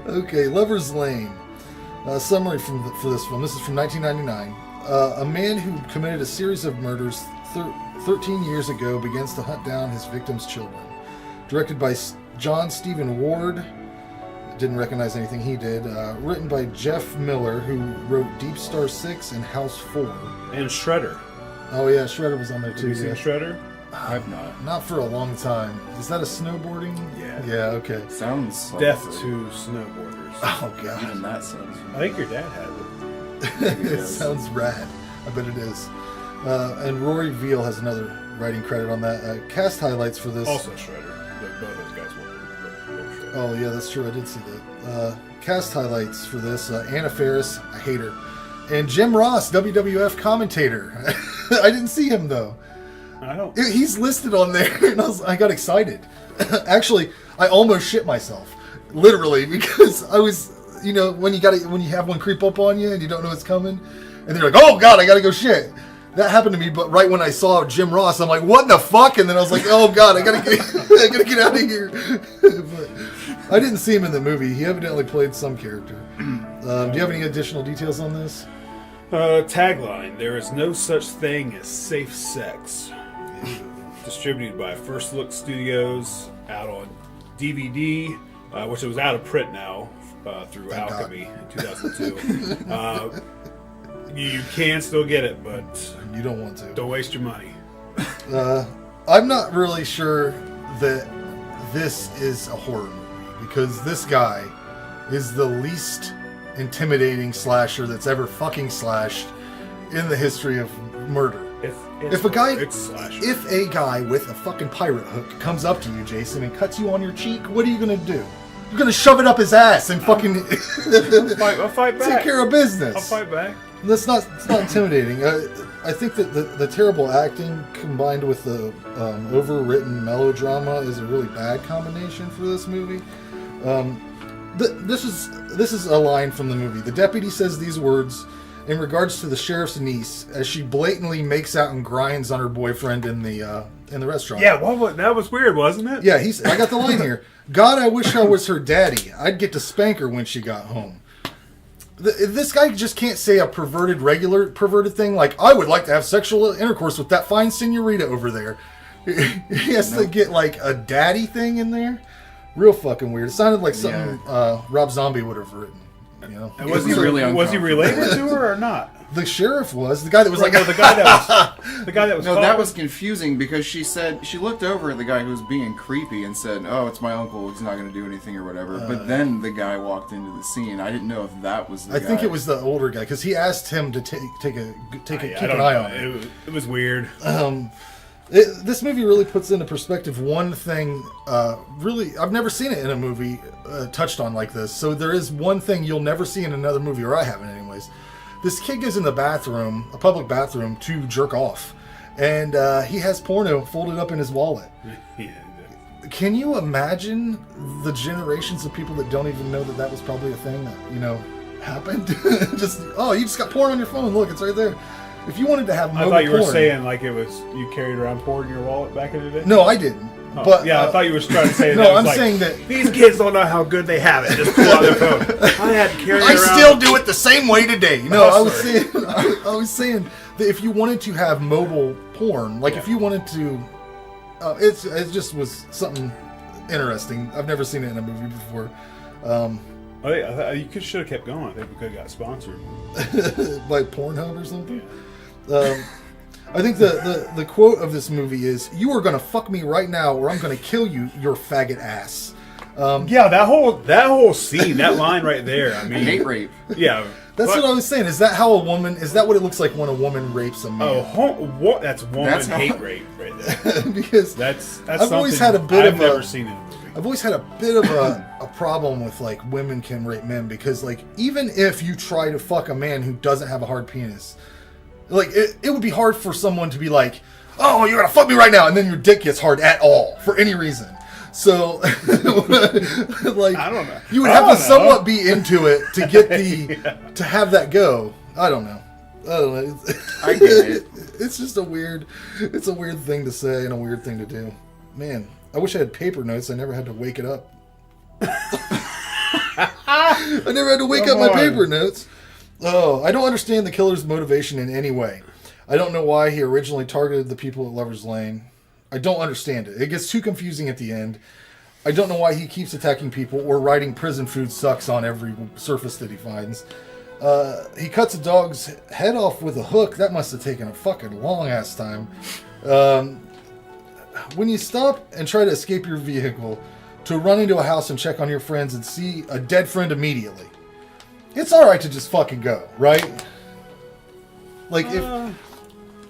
Okay, Lover's Lane. Summary for this film. This is from 1999. A man who committed a series of murders 13 years ago begins to hunt down his victims' children. Directed by Jon Steven Ward. Didn't recognize anything he did. Written by Jeff Miller, who wrote Deep Star 6 and House 4. And Shredder. Oh yeah, Shredder was on there too. Have you seen Shredder? I've not. Not for a long time. Is that a snowboarding? Yeah. Yeah, okay. Sounds like Death to snowboarders. Oh god. Even that sounds. I think your dad had it. It sounds rad. I bet it is. And Rory Veal has another writing credit on that. Cast highlights for this. Also Shredder. Both those guys were Shredder. Oh yeah, that's true. I did see that. Cast highlights for this: Anna Faris, I hate her, and Jim Ross, WWF commentator. I didn't see him though. I don't. He's listed on there, and I got excited. Actually, I almost shit myself, literally, because I was, when you have one creep up on you and you don't know it's coming, and they're like, "Oh God, I gotta go shit." That happened to me, but right when I saw Jim Ross, I'm like, "What the fuck?" And then I was like, "Oh God, I gotta get out of here." But I didn't see him in the movie. He evidently played some character. Do you have any additional details on this? Tagline: There is no such thing as safe sex. Distributed by First Look Studios, out on DVD, which it was out of print now through Thank Alchemy in 2002. You can still get it, but You don't want to. don't waste your money. I'm not really sure that this is a horror movie, because this guy is the least intimidating slasher that's ever fucking slashed in the history of murder. If a guy with a fucking pirate hook comes up to you, Jason, and cuts you on your cheek, what are you gonna do? You're gonna shove it up his ass and fucking I'll fight back. take care of business. I'll fight back. It's not intimidating. I think that the terrible acting combined with the overwritten melodrama is a really bad combination for this movie. This is a line from the movie. The deputy says these words in regards to the sheriff's niece as she blatantly makes out and grinds on her boyfriend in the restaurant. Yeah, that was weird, wasn't it? Yeah, I got the line here. God, I wish I was her daddy. I'd get to spank her when she got home. This guy just can't say a regular perverted thing like, I would like to have sexual intercourse with that fine senorita over there. He has to get like a daddy thing in there. Real fucking weird. It sounded like something Rob Zombie would have written. And was he related to her or not? The sheriff was the guy that was the guy that was. No, that was confusing because she said she looked over at the guy who was being creepy and said, "Oh, it's my uncle. He's not going to do anything or whatever." But then the guy walked into the scene. I didn't know if that was the guy. I think it was the older guy because he asked him to keep an eye on it. It was weird. This movie really puts into perspective one thing. Really, I've never seen it in a movie touched on like this. So there is one thing you'll never see in another movie, or I haven't, anyways. This kid goes in the bathroom, a public bathroom, to jerk off, and he has porno folded up in his wallet. Yeah. Can you imagine the generations of people that don't even know that was probably a thing that happened? You just got porn on your phone. Look, it's right there. If you wanted to have mobile I thought you were porn, saying like it was you carried around porn in your wallet back in the day. No, I didn't. Oh, but I thought you were trying to say that. No, I'm saying that these kids don't know how good they have it. Just pull out their phone. I had to carry it around. I still do it the same way today. No, I was saying that if you wanted to have mobile porn, like if you wanted to, it just was something interesting. I've never seen it in a movie before. You should have kept going. I think we could have got sponsored by Pornhub or something. Yeah. I think the quote of this movie is, "You are gonna fuck me right now, or I'm gonna kill you, your faggot ass." That whole scene, that line right there. I mean, hate rape. Yeah, that's what I was saying. Is that how a woman? Is that what it looks like when a woman rapes a man? That's hate rape right there. Because that's I've always had a bit I've never seen it in a movie. I've always had a bit of a problem with like women can rape men, because like even if you try to fuck a man who doesn't have a hard penis, like it would be hard for someone to be like, "Oh, you're gonna fuck me right now," and then your dick gets hard at all for any reason. So, like, I don't know. You would have to somewhat be into it to get to have that go. I don't know. I get it. It's just a weird thing to say and a weird thing to do. Man, I wish I had paper notes. I never had to wake it up. I never had to wake up my paper notes. Oh, I don't understand the killer's motivation in any way. I don't know why he originally targeted the people at Lover's Lane. I don't understand it. It gets too confusing at the end. I don't know why he keeps attacking people or writing prison food sucks on every surface that he finds. He cuts a dog's head off with a hook. That must have taken a fucking long-ass time. When you stop and try to escape your vehicle, to run into a house and check on your friends and see a dead friend immediately, it's alright to just fucking go, right? Like,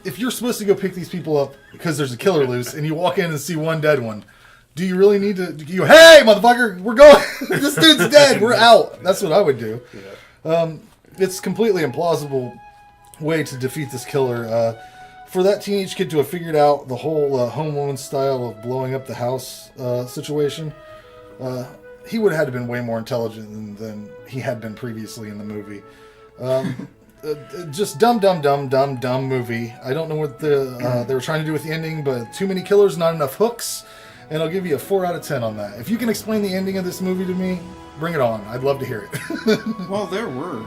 if you're supposed to go pick these people up because there's a killer loose and you walk in and see one dead one, do you really need to... hey, motherfucker, we're going... this dude's dead, we're out. That's what I would do. Yeah. It's completely implausible way to defeat this killer. For that teenage kid to have figured out the whole Home Alone style of blowing up the house situation, he would have had to been way more intelligent than he had been previously in the movie. Just dumb movie. I don't know what they were trying to do with the ending, but too many killers, not enough hooks, and I'll give you a 4 out of 10 on that. If you can explain the ending of this movie to me, bring it on. I'd love to hear it. Well, there were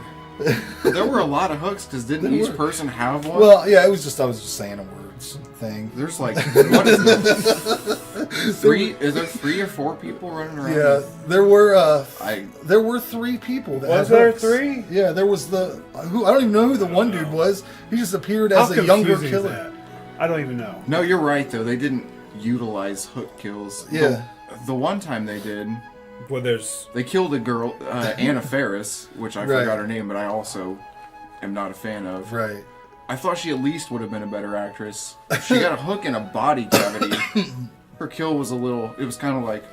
a lot of hooks, because didn't each person have one? Well, yeah, I was just saying a words thing. There's like, what is this? Is there 3 or 4 people running around? Yeah, there were 3 people. That was had there hooks. 3? Yeah, there was I don't even know who the one dude was. He just appeared as a younger killer. I don't even know. No, you're right though. They didn't utilize hook kills. Yeah. The one time they did. Well, they killed a girl, Anna Faris, which I forgot her name, but I also am not a fan of. Right. I thought she at least would have been a better actress. She got a hook in a body cavity. Her kill was it was kind of like,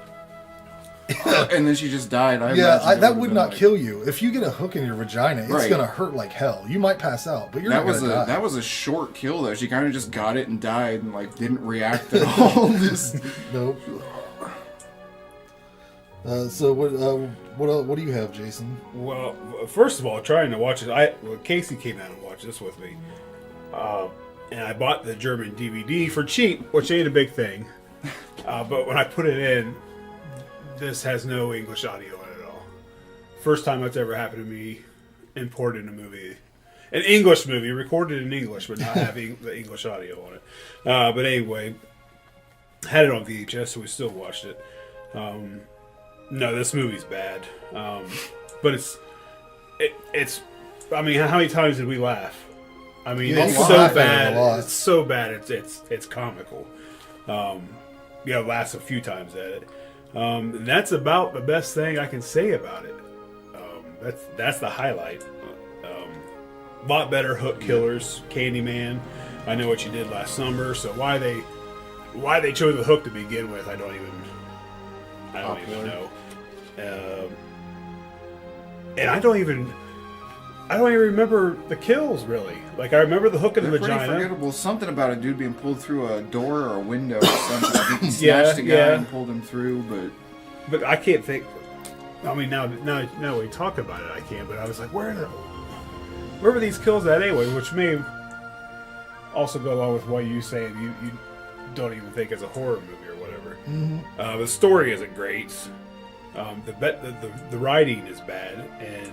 and then she just died. That would not kill you. If you get a hook in your vagina, it's going to hurt like hell. You might pass out, but you're not going to die. That was a short kill, though. She kind of just got it and died and like didn't react at all. Nope. So what do you have, Jason? Well, first of all, trying to watch it, Casey came out and watched this with me, and I bought the German DVD for cheap, which ain't a big thing. But when I put it in, this has no English audio in it at all. First time that's ever happened to me. Imported a movie, an English movie, recorded in English, but not having the English audio on it. But anyway, had it on VHS, so we still watched it. No, this movie's bad. But it's. I mean, how many times did we laugh? I mean, it's so bad. It's so bad. It's comical. Laughs a few times at it. That's about the best thing I can say about it. That's the highlight. A lot better hook killers. Candyman. I know what you did last summer. So why they chose the hook to begin with, I don't even know. And I don't even remember the kills really. Like I remember the hook in the vagina. Pretty forgettable. Something about a dude being pulled through a door or a window or something. I think he snatched a guy and pulled him through, but I can't think. I mean, now we talk about it, I can't. But I was like, where were these kills at anyway? Which may also go along with what you saying you don't even think it's a horror movie or whatever. Mm-hmm. The story isn't great. The writing is bad, and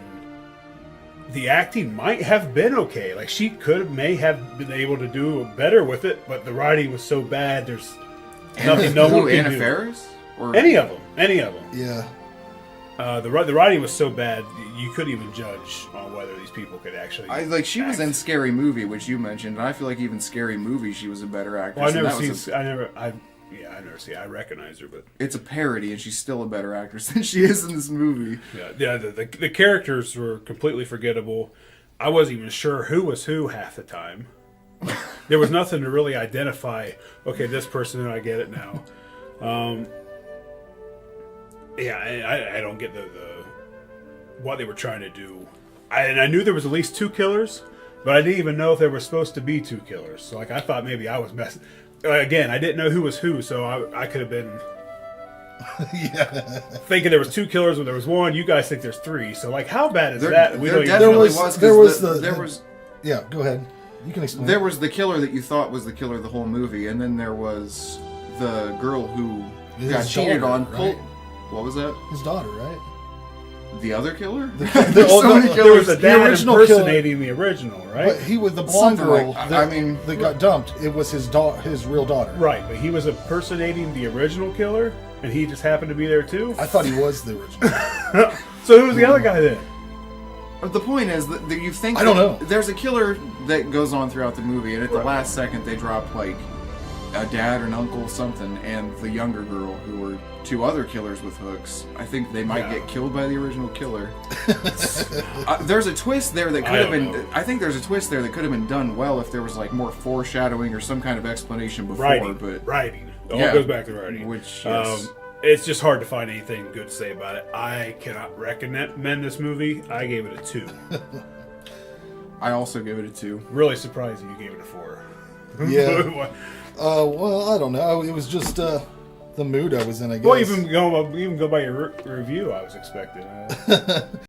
the acting might have been okay. Like she may have been able to do better with it, but the writing was so bad. There's nothing no one can Anna do. Faris? Or Any of them. Yeah. The writing was so bad you couldn't even judge on whether these people could actually. She was in Scary Movie, which you mentioned, and I feel like even Scary Movie she was a better actress. Well, I've never seen. I've never seen. I recognize her, but it's a parody, and she's still a better actress than she is in this movie. Yeah. The characters were completely forgettable. I wasn't even sure who was who half the time. There was nothing to really identify. Okay, this person, I get it now. I don't get the what they were trying to do. I knew there was at least 2 killers, but I didn't even know if there were supposed to be 2 killers. So I thought maybe I was messing. Again, I didn't know who was who, so I could have been thinking there was 2 killers when there was 1. You guys think there's 3. So how bad is that? We don't Yeah, go ahead. You can explain. There was the killer that you thought was the killer the whole movie, and then there was the girl who got cheated on. Right? What was that? His daughter, right? The other killer? There was a dad original impersonating the original, right? But he was the blonde Something girl like- that got dumped. It was his real daughter. Right, but he was impersonating the original killer, and he just happened to be there too. I thought he was the original. So who was the other guy then? The point is that you think I don't know. There's a killer that goes on throughout the movie, and at the last second they drop like a dad or an uncle something, and the younger girl, who were two other killers with hooks. I think they might get killed by the original killer. There's a twist there that could have been. I think there's a twist there that could have been done well if there was like more foreshadowing or some kind of explanation before. Writing. But Writing. It all goes back to writing. Which yes. It's just hard to find anything good to say about it. I cannot recommend this movie. I gave it a 2. I also give it a 2. Really surprising you gave it a 4. Yeah. Well, I don't know. It was just the mood I was in, I guess. Well, even go by your review, I was expecting.